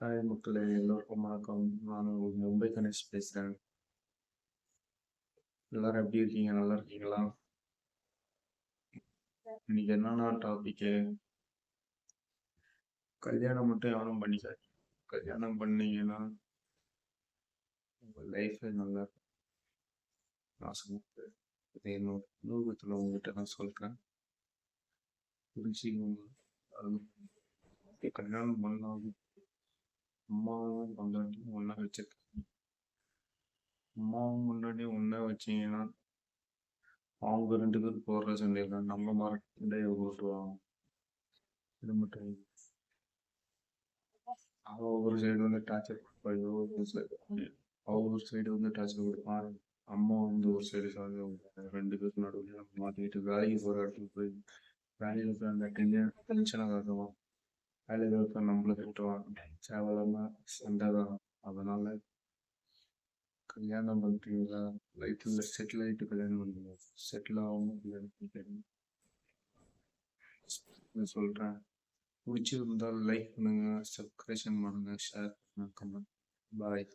Hi மக்களே, எல்லோருக்கும் வணக்கம். நான் உங்கள் மும்பை கணேஷ் பேசுகிறேன். எல்லாரும் எப்படி இருக்கீங்க? நல்லா இருக்கீங்களா? இன்னைக்கு என்னன்னா டாபிக்கு, கல்யாணம் மட்டும் யாரும் பண்ணிக்காதீங்க. கல்யாணம் பண்ணீங்கன்னா உங்கள் லைஃபே நல்லா இருக்கும். நான் சொல்லிட்டு இதை என்னோட அனுபவத்தில் உங்ககிட்ட நான் சொல்கிறேன், புரிஞ்சுக்கோங்க. அது கல்யாணம் பண்ணாலும் அம்மாவும் பங்காளியும் ஒன்றா வச்சிருக்காங்க. அம்மாவும் முன்னாடியும் ஒன்றா வச்சீங்கன்னா அவங்க 2 பேரும் போடுற சண்டையில நம்ம மரண்டையை ஓட்டுவாங்க. இது மட்டும் இல்ல, அவன் ஒரு சைடு வந்து டார்ச்சர் கொடுப்பா, அவ ஒரு சைடு வந்து டார்ச்சர் கொடுப்பான், அம்மா வந்து ஒரு சைடு சார்ஜ். 2 பேருக்கு நடுவில் நம்ம மாட்டிக்கிட்டு வேலைக்கு போகிற இடத்துக்கு போய் வேலையில் போய் அந்த டென்ஷனாக ஆகும். வேலையில் இருக்க நம்மளை திட்டுவான், தேவையில்லாம சண்டை தான். அதனால கல்யாணம் பண்ணுறீங்களா, லைஃப்பில் செட்டில் ஆகிட்டு கல்யாணம் பண்ணுங்க. செட்டில் ஆகாமல் கல்யாணம் பண்ணிக்கிறேன் சொல்கிறேன். பிடிச்சிருந்தால் லைக் பண்ணுங்க, சப்ஸ்கிரிப்ஷன் பண்ணுங்க, ஷேர் பண்ணுங்க, கமெண்ட். பாய்.